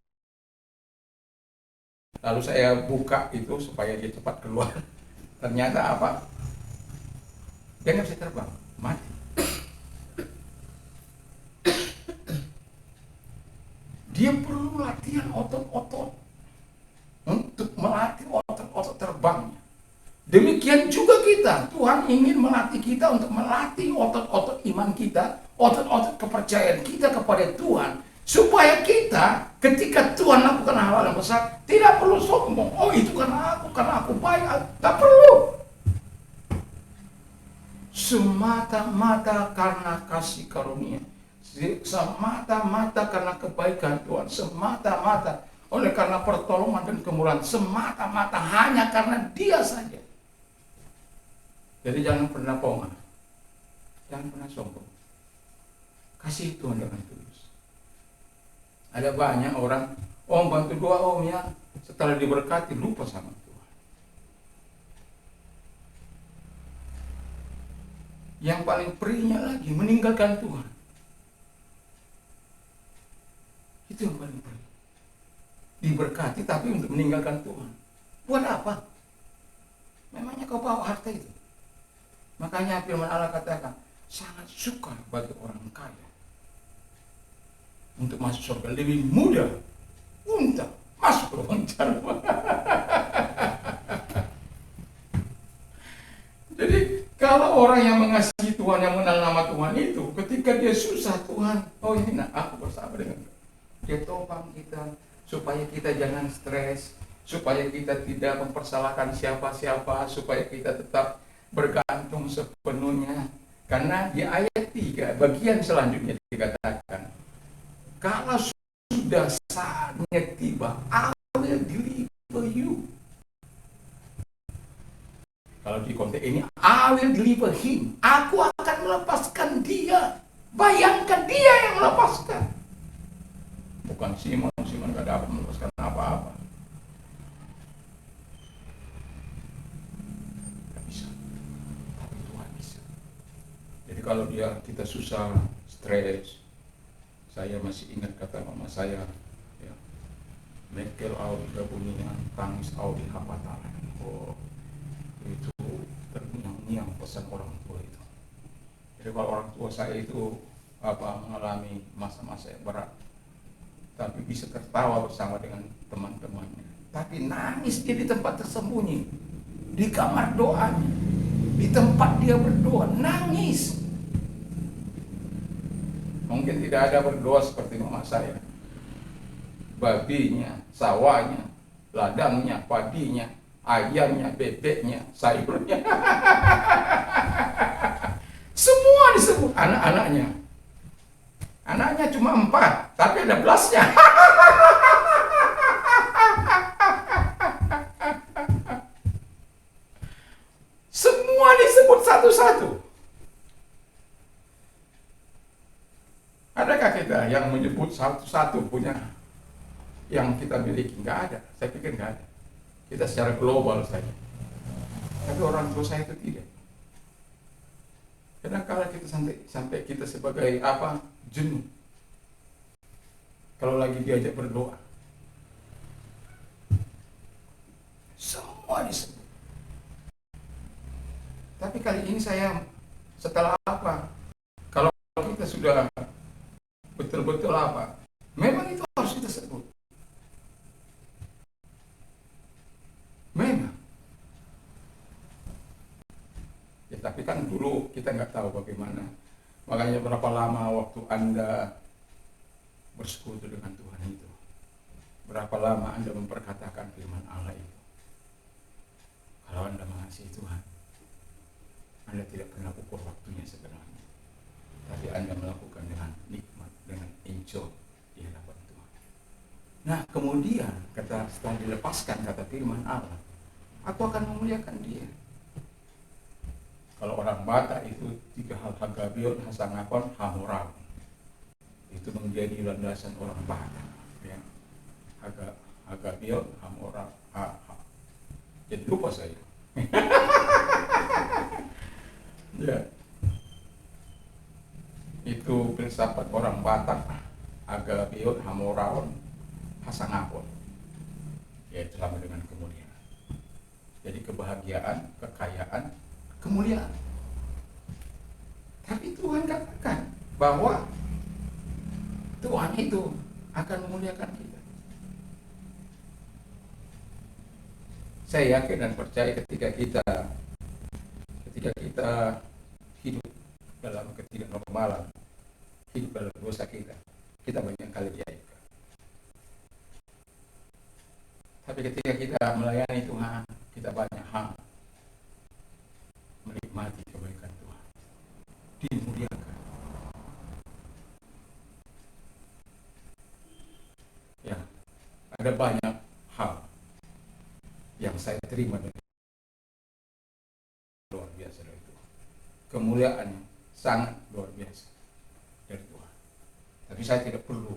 Lalu saya buka itu supaya dia cepat keluar. Ternyata apa? Dia nggak bisa terbang, mati. Dia perlu latihan otot-otot untuk melatih otot-otot terbangnya. Demikian juga kita, Tuhan ingin melatih kita untuk melatih otot-otot iman kita, otot-otot kepercayaan kita kepada Tuhan, supaya kita ketika Tuhan lakukan hal-hal yang besar tidak perlu sombong. Oh, itu karena aku baik. Tak perlu. Semata-mata karena kasih karunia, semata-mata karena kebaikan Tuhan, semata-mata oleh karena pertolongan dan kemurahan, semata-mata hanya karena Dia saja. Jadi jangan pernah pongah, jangan pernah sombong. Kasih Tuhan dengan tulus. Ada banyak orang, om bantu doa om ya, setelah diberkati lupa sama Tuhan. Yang paling perihnya lagi meninggalkan Tuhan. Itu yang paling perih. Diberkati tapi untuk meninggalkan Tuhan. Buat apa? Memangnya kau bawa harta itu? Makanya firman Allah katakan, sangat suka bagi orang kaya untuk masuk surga, lebih mudah untuk masuk ke lubang jarum. Jadi kalau orang yang mengasihi Tuhan, yang mengenal nama Tuhan itu, ketika dia susah, Tuhan, oh ini aku bersama dengan Dia topang kita, supaya kita jangan stres, supaya kita tidak mempersalahkan siapa-siapa, supaya kita tetap bergantung sepenuhnya. Karena di ayat 3 bagian selanjutnya dikatakan, kalau sudah saatnya tiba, I will deliver you. Kalau di konteks ini, I will deliver him. Aku akan melepaskan dia. Bayangkan dia yang melepaskan. Bukan Simon gak dapat melepaskan apa-apa. Kalau kita susah, stres, saya masih ingat kata mama saya, ya, mekel au bunyinya, tangis au di hapataran. Oh, itu terngiang-ngiang pesan orang tua itu. Jadi kalau orang tua saya itu mengalami masa-masa yang berat, tapi bisa tertawa bersama dengan teman-temannya. Tapi nangis dia di tempat tersembunyi, di kamar doanya, di tempat dia berdoa, nangis. Mungkin tidak ada berdoa seperti mama saya. Babinya, sawahnya, ladangnya, padinya, ayamnya, bebeknya, sayurnya. Semua disebut anak-anaknya. Anaknya cuma 4. tapi ada plusnya. Semua disebut satu-satu. Adakah kita yang menyebut satu-satu punya yang kita miliki? Nggak ada. Saya pikir nggak ada. Kita secara global saja. Tapi orang tua saya itu tidak. Kadang-kala kita sampai kita sebagai apa? Jenuh. Kalau lagi diajak berdoa. Semua disebut. Tapi kali ini saya setelah apa? Kalau kita sudah betul-betul apa? Memang itu harus kita sebut. Memang. Ya, tapi kan dulu kita nggak tahu bagaimana. Makanya berapa lama waktu Anda bersekutu dengan Tuhan itu? Berapa lama Anda memperkatakan firman Allah itu? Kalau Anda mengasihi Tuhan, Anda tidak pernah ukur waktunya sebenarnya. Tapi Anda melakukan dengan nikmat, dengan enjoy di hadapan Tuhan. Nah, kemudian setelah dilepaskan kata firman Allah, aku akan memuliakan dia. Kalau orang Batak itu 3 hal: Hagabion, Hasangapon, Hamoraon. Itu menjadi landasan orang Batak. Ya. Hagabion, Hamoraon. Jadi lupa saya. Ya. Itu filsafat orang Batak, Hagabion, Hamoraon, Hasangapon. Yaitu sama dengan kemuliaan. Jadi kebahagiaan, kekayaan, kemuliaan. Tapi Tuhan katakan bahwa Tuhan itu akan memuliakan kita. Saya yakin dan percaya ketika kita hidup dalam ketidaknormalan, hidup dalam dosa kita banyak kali diaibkan. Tapi ketika kita melayani Tuhan, kita banyak hal menikmati kebaikan Tuhan, dimuliakan. Ya, ada banyak hal yang saya terima dari luar biasa dari Tuhan. Kemuliaannya sangat luar biasa dari Tuhan. Tapi saya tidak perlu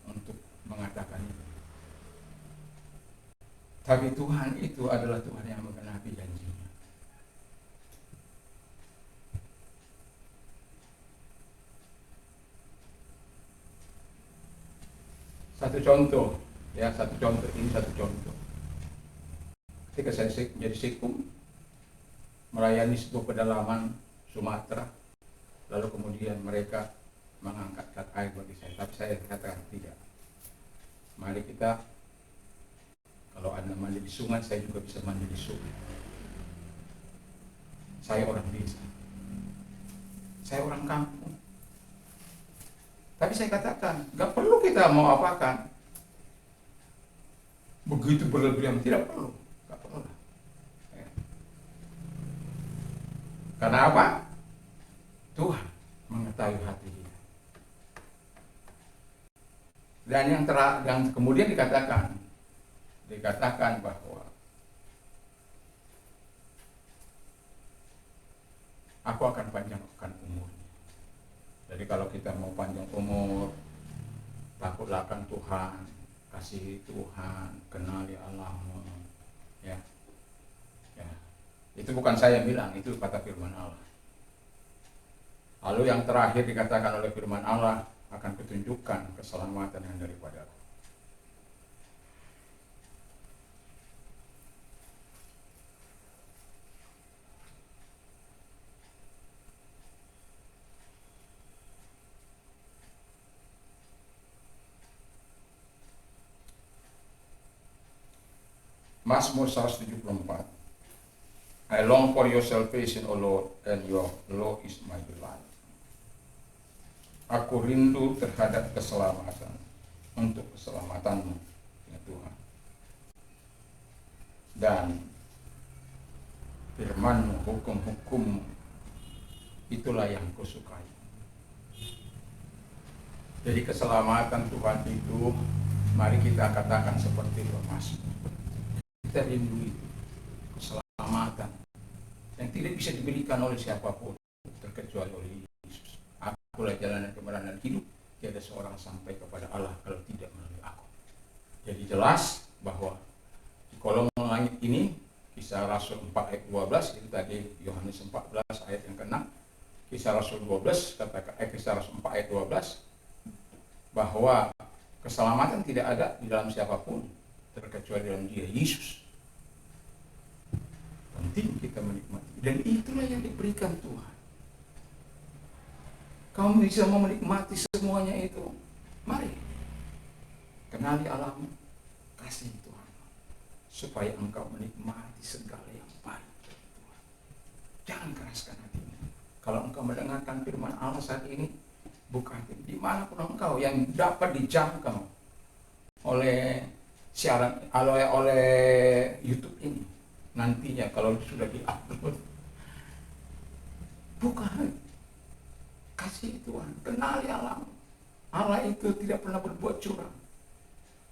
untuk mengatakan itu. Tapi Tuhan itu adalah Tuhan yang menggenapi janjinya. Satu contoh. Ketika saya menjadi sikum, melayani sebuah pedalaman Sumatera, lalu kemudian mereka mengangkat air bagi saya. Tapi saya katakan tidak. Mari kita, kalau Anda mandi di sungai, saya juga bisa mandi di sungai. Saya orang desa. Saya orang kampung. Tapi saya katakan, gak perlu kita mau apakan. Begitu berlebihan, tidak perlu. Gak perlu. Ya. Karena apa? Tuhan mengetahui hati kita. Dan yang kemudian dikatakan bahwa aku akan panjangkan umurnya. Jadi kalau kita mau panjang umur, takutlah akan Tuhan, kasih Tuhan, kenali Allahmu, ya. Itu bukan saya yang bilang, itu kata firman Allah. Lalu yang terakhir dikatakan oleh firman Allah, akan kutunjukkan keselamatan yang daripada aku. Mazmur 174. I long for your salvation, O Lord, and your law is my delight. Aku rindu terhadap keselamatan, untuk keselamatanmu, ya Tuhan. Dan firman-Mu, hukum-hukum-Mu, itulah yang kusukai. Jadi keselamatan Tuhan itu, mari kita katakan seperti Mazmur. Kita rindu itu, keselamatan yang tidak bisa diberikan oleh siapapun, terkecuali oleh Yesus. Akulah jalan dan kebenaran dan hidup, tiada seorang sampai kepada Allah kalau tidak melalui aku. Jadi jelas bahwa di kolom langit ini, Kisah Rasul 4 ayat 12, itu tadi Yohanes 14 ayat yang ke-6, Kisah Rasul 12, Kisah Rasul 4 ayat 12, bahwa keselamatan tidak ada di dalam siapapun terkecuali dalam Dia Yesus. Penting kita menikmati, dan itulah yang diberikan Tuhan. Kamu bisa menikmati semuanya itu. Mari kenali Allahmu, kasih Tuhan, supaya engkau menikmati segala yang baik dari Tuhan. Jangan keraskan hatimu. Kalau engkau mendengarkan firman Allah saat ini, buka hati dimanapun engkau yang dapat dijangkau oleh siaran oleh YouTube ini. Nantinya kalau sudah diupload, buka hati, kasih Tuhan, kenali Allah. Allah itu tidak pernah berbuat curang.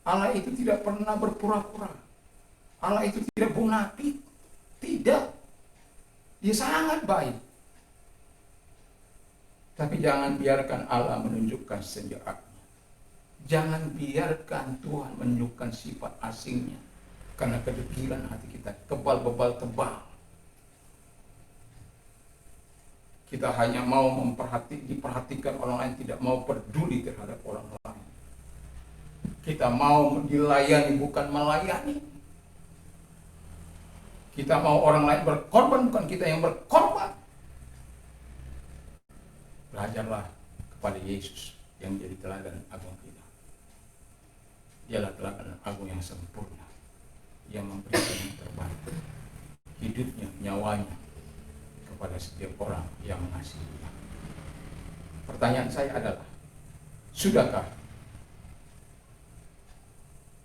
Allah itu tidak pernah berpura-pura. Allah itu tidak munafik. Tidak. Dia sangat baik. Tapi jangan biarkan Allah menunjukkan senjatanya. Jangan biarkan Tuhan menunjukkan sifat asingnya. Karena kedegilan hati kita, kebal-bebal tebal. Kita hanya mau diperhatikan orang lain, tidak mau peduli terhadap orang lain. Kita mau dilayani, bukan melayani. Kita mau orang lain berkorban, bukan kita yang berkorban. Belajarlah kepada Yesus yang jadi teladan agung kita. Dialah teladan agung yang sempurna, yang memberikan yang terbaik, hidupnya, nyawanya kepada setiap orang yang mengasihi Dia. Pertanyaan saya adalah, sudahkah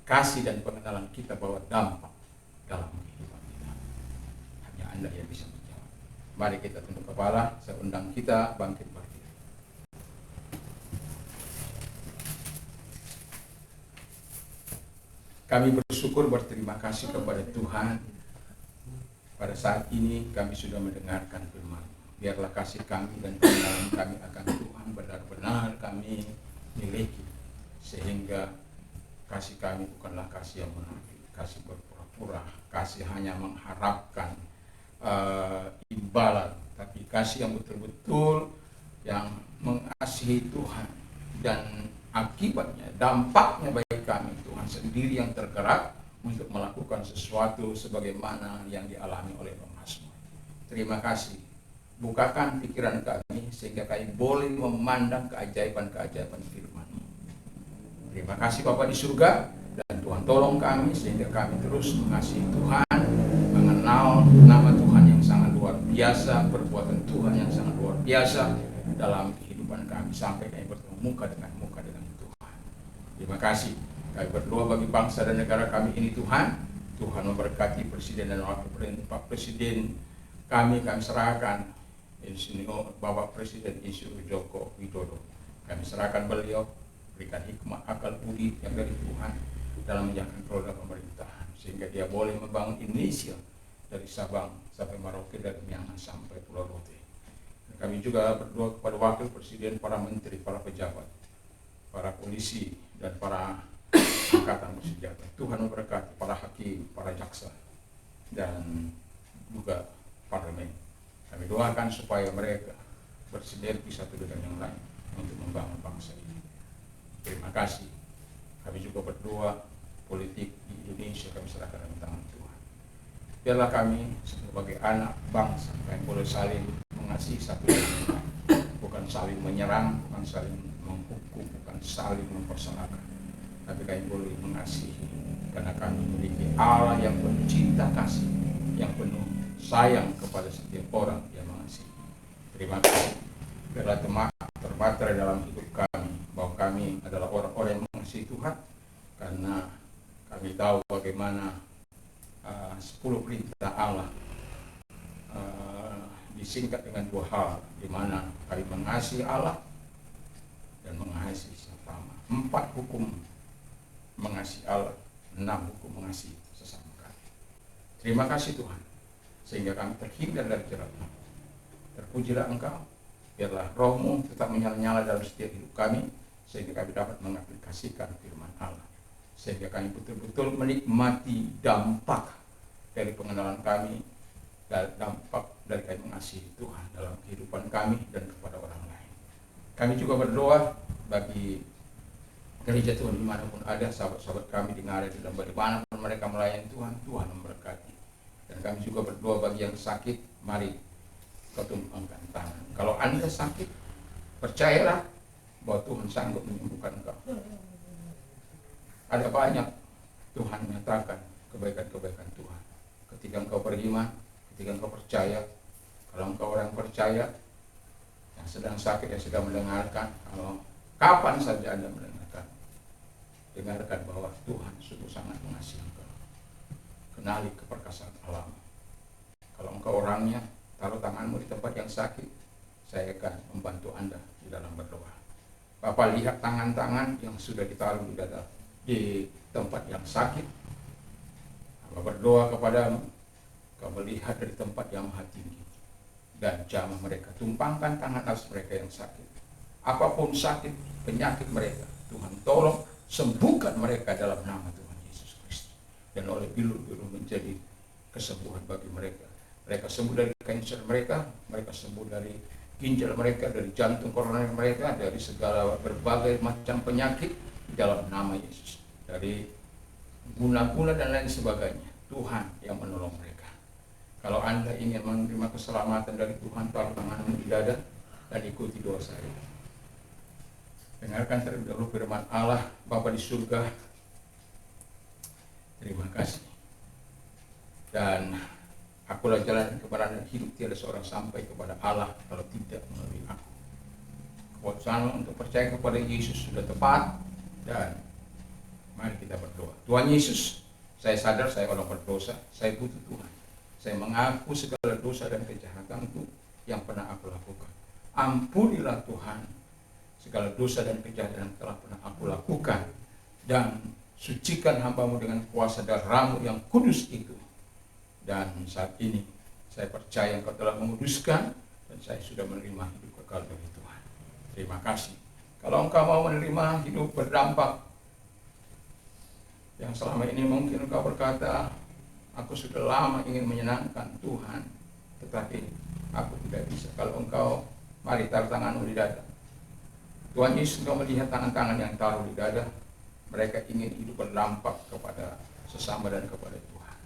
kasih dan pengenalan kita bawa dampak dalam kehidupan kita? Hanya Anda yang bisa menjawab. Mari kita tunduk kepala, saya undang kita bangkit berdiri. Kami bersyukur, berterima kasih kepada Tuhan. Pada saat ini kami sudah mendengarkan firman. Biarlah kasih kami dan pengenalan kami akan Tuhan benar-benar kami miliki. Sehingga kasih kami bukanlah kasih yang munafik, kasih berpura-pura, kasih hanya mengharapkan imbalan, tapi kasih yang betul-betul yang mengasihi Tuhan. Dan akibatnya, dampaknya bagi kami, Tuhan sendiri yang tergerak untuk melakukan sesuatu sebagaimana yang dialami oleh Mazmur. Terima kasih. Bukakan pikiran kami sehingga kami boleh memandang keajaiban-keajaiban firman-Mu. Terima kasih Bapa di surga, dan Tuhan tolong kami sehingga kami terus mengasihi Tuhan, mengenal nama Tuhan yang sangat luar biasa, perbuatan Tuhan yang sangat luar biasa dalam kehidupan kami sampai kami bertemu muka dengan Tuhan. Terima kasih. Kami berdoa bagi bangsa dan negara kami ini Tuhan. Tuhan memberkati Presiden dan Wakil Pak Presiden kami serahkan Bapak Presiden Insinyur Joko Widodo. Kami serahkan beliau, berikan hikmah, akal budi yang dari Tuhan dalam menjalankan program pemerintahan, sehingga dia boleh membangun Indonesia dari Sabang sampai Merauke, dari Miangas sampai Pulau Rote. Kami juga berdoa kepada Wakil Presiden, para menteri, para pejabat, para polisi, dan para angkatan bersenjata. Tuhan memberkati para hakim, para jaksa, dan juga parlemen. Kami doakan supaya mereka bersinergi satu dengan yang lain untuk membangun bangsa ini. Terima kasih. Kami juga berdoa politik di Indonesia kami serahkan dalam tangan Tuhan. Biarlah kami sebagai anak bangsa kami boleh saling mengasihi satu dengan yang lain, bukan saling menyerang, bukan saling menghukum, bukan saling mempersalahkan, tapi kami boleh mengasihi karena kami memiliki Allah yang penuh cinta kasih, yang penuh sayang kepada setiap orang yang mengasihi. Terima kasih. Biarlah terbaterai dalam hidup kami bahwa kami adalah orang-orang yang mengasihi Tuhan, karena kami tahu bagaimana 10 perintah Allah disingkat dengan 2 hal, di mana kami mengasihi Allah dan mengasihi siapa 4 hukum mengasihi Allah, 6 hukum mengasihi sesama kami. Terima kasih Tuhan, sehingga kami terhindar dari jerat-Mu. Terpujilah Engkau, biarlah Roh-Mu tetap menyala-nyala dalam setiap hidup kami, sehingga kami dapat mengaplikasikan firman Allah, sehingga kami betul-betul menikmati dampak dari pengenalan kami, dan dampak dari kami mengasihi Tuhan dalam kehidupan kami dan kepada orang lain. Kami juga berdoa bagi gereja Tuhan dimanapun ada, sahabat-sahabat kami di Ngaret dan dimanapun mereka melayani Tuhan, Tuhan memberkati. Dan kami juga berdoa bagi yang sakit, mari Kau tumpangkan tangan. Kalau Anda sakit, percayalah bahwa Tuhan sanggup menyembuhkan engkau. Ada banyak Tuhan menyatakan kebaikan-kebaikan Tuhan. Ketika engkau beriman, ketika engkau percaya, kalau engkau orang percaya, yang sedang sakit, yang sedang mendengarkan, kalau kapan saja Anda mendengarkan, dengarkan bahwa Tuhan sungguh sangat mengasihi engkau. Kenali keperkasaan Allah. Kalau engkau orangnya, taruh tanganmu di tempat yang sakit, saya akan membantu Anda di dalam berdoa. Bapak lihat tangan-tangan yang sudah ditaruh di tempat yang sakit. Bapak berdoa kepadamu, kau melihat dari tempat yang maha tinggi, dan jamah mereka, tumpangkan tangan atas mereka yang sakit. Apapun sakit, penyakit mereka, Tuhan tolong sembuhkan mereka dalam nama Tuhan Yesus Kristus. Dan oleh bilu-bilu menjadi kesembuhan bagi mereka. Mereka sembuh dari kanker mereka sembuh dari ginjal mereka, dari jantung koroner mereka, dari segala berbagai macam penyakit dalam nama Yesus. Dari guna-guna dan lain sebagainya, Tuhan yang menolong mereka. Kalau Anda ingin menerima keselamatan dari Tuhan, taruh tanganmu di dada dan ikuti doa saya. Dengarkan terlebih dahulu firman Allah. Bapa di surga, terima kasih. Dan akulah jalan kebenaran dan hidup, tiada seorang sampai kepada Allah kalau tidak melalui aku. Keputusan untuk percaya kepada Yesus sudah tepat, dan mari kita berdoa. Tuhan Yesus, saya sadar saya orang berdosa, saya butuh Tuhan. Saya mengaku segala dosa dan kejahatanku yang pernah aku lakukan. Ampunilah Tuhan segala dosa dan kejahatan yang telah pernah aku lakukan, dan sucikan hamba-Mu dengan kuasa darah-Mu yang kudus itu. Dan saat ini saya percaya Engkau telah menguduskan, dan saya sudah menerima hidup kekal dari Tuhan. Terima kasih. Kalau Engkau mau menerima hidup berdampak, yang selama ini mungkin Engkau berkata, aku sudah lama ingin menyenangkan Tuhan, tetapi aku tidak bisa. Kalau Engkau, mari taruh tanganmu di dada. Tuhan Yesus, Engkau melihat tangan-tangan yang taruh di dada. Mereka ingin hidup berdampak kepada sesama dan kepada Tuhan.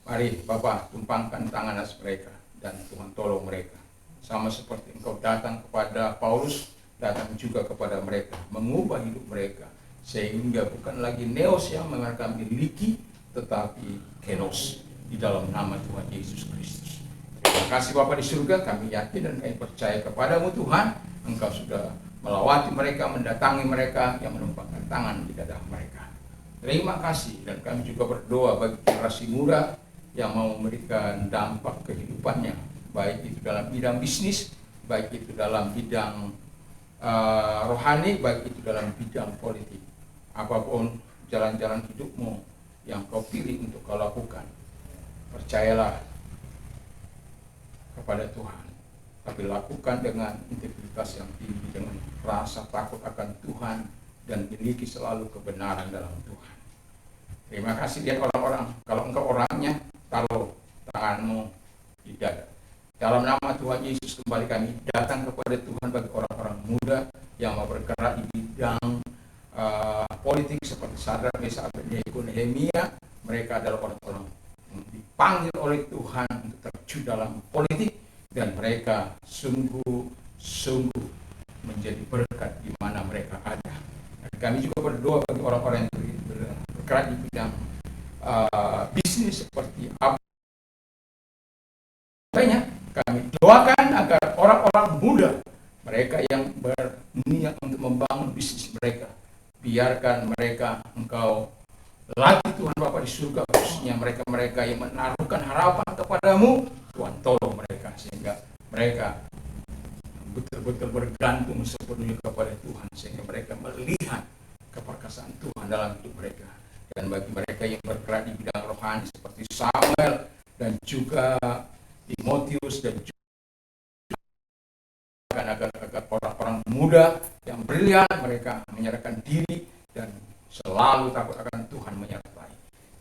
Mari Bapak tumpangkan tangan atas mereka, dan Tuhan tolong mereka. Sama seperti Engkau datang kepada Paulus, datang juga kepada mereka, mengubah hidup mereka, sehingga bukan lagi neos yang mereka miliki, tetapi kenos, di dalam nama Tuhan Yesus Kristus. Terima kasih Bapa di surga, kami yakin dan kami percaya kepadamu Tuhan. Engkau sudah melawati mereka, mendatangi mereka, yang menumpangkan tangan di dada mereka. Terima kasih, dan kami juga berdoa bagi generasi muda yang mau memberikan dampak kehidupannya, baik itu dalam bidang bisnis, baik itu dalam bidang rohani, baik itu dalam bidang politik. Apapun jalan-jalan hidupmu yang kau pilih untuk kau lakukan, percayalah kepada Tuhan, tapi lakukan dengan integritas yang tinggi, dengan rasa takut akan Tuhan, dan miliki selalu kebenaran dalam Tuhan. Terima kasih. Lihat orang-orang, kalau engkau orangnya, taruh tanganmu di dada. Dalam nama Tuhan Yesus, kembali kami datang kepada Tuhan bagi orang-orang muda yang mau bergerak di bidang politik, seperti Sadrak, Mesak, Abednego, Nehemia. Mereka adalah orang-orang yang dipanggil oleh Tuhan untuk terjun dalam politik, dan mereka sungguh menjadi berkat di mana mereka ada. Dan kami juga berdoa bagi orang-orang yang bergerak di bidang bisnis seperti apa. Kami doakan agar orang-orang muda, mereka yang berniat untuk membangun bisnis mereka, biarkan mereka Engkau latih Tuhan Bapa di surga, khususnya mereka-mereka yang menaruhkan harapan kepadamu. Tuhan tolong mereka, sehingga mereka betul-betul bergantung sepenuhnya kepada Tuhan, sehingga mereka melihat muda, yang brilian, mereka menyerahkan diri dan selalu takut akan Tuhan menyertai.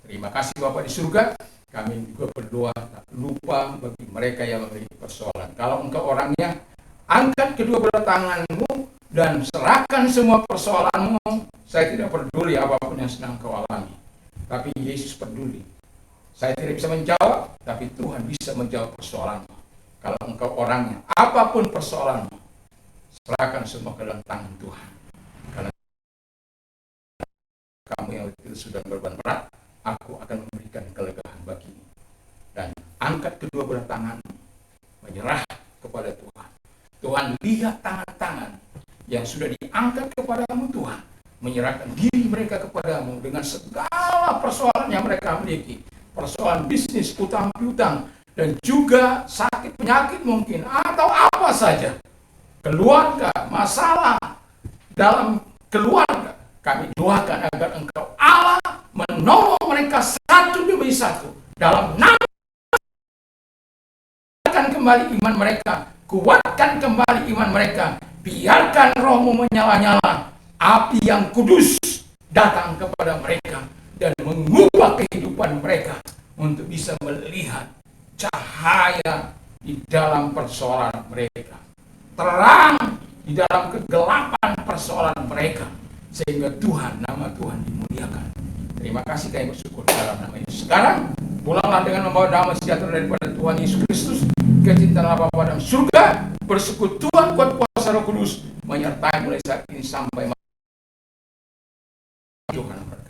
Terima kasih Bapak di surga. Kami juga berdoa, tak lupa bagi mereka yang memiliki persoalan. Kalau engkau orangnya, angkat kedua belah tanganmu dan serahkan semua persoalanmu. Saya tidak peduli apapun yang sedang kau alami, tapi Yesus peduli. Saya tidak bisa menjawab, tapi Tuhan bisa menjawab persoalanmu. Kalau engkau orangnya, apapun persoalanmu, serahkan semua ke dalam tangan Tuhan. Karena kamu yang itu sudah berbeban berat, aku akan memberikan kelegaan bagimu. Dan angkat kedua belah tanganmu, menyerah kepada Tuhan. Tuhan lihat tangan-tangan yang sudah diangkat kepadamu Tuhan, menyerahkan diri mereka kepadamu dengan segala persoalan yang mereka miliki. Persoalan bisnis, utang piutang, dan juga sakit penyakit mungkin, atau apa saja. Keluarga, masalah dalam keluarga. Kami doakan agar engkau Allah menolong mereka satu demi satu. Dalam nama kembali iman mereka, kuatkan kembali iman mereka, biarkan rohmu menyala-nyala, api yang kudus datang kepada mereka dan mengubah kehidupan mereka untuk bisa melihat cahaya di dalam persoalan mereka, terang di dalam kegelapan persoalan mereka, sehingga Tuhan, nama Tuhan dimuliakan. Terima kasih kami bersyukur dalam nama Yesus. Sekarang pulanglah dengan membawa damai sejahtera daripada Tuhan Yesus Kristus, kecintaan Bapa dalam surga, bersyukur Tuhan kuat kuasa Roh Kudus menyertai mulai saat ini sampai Tuhan.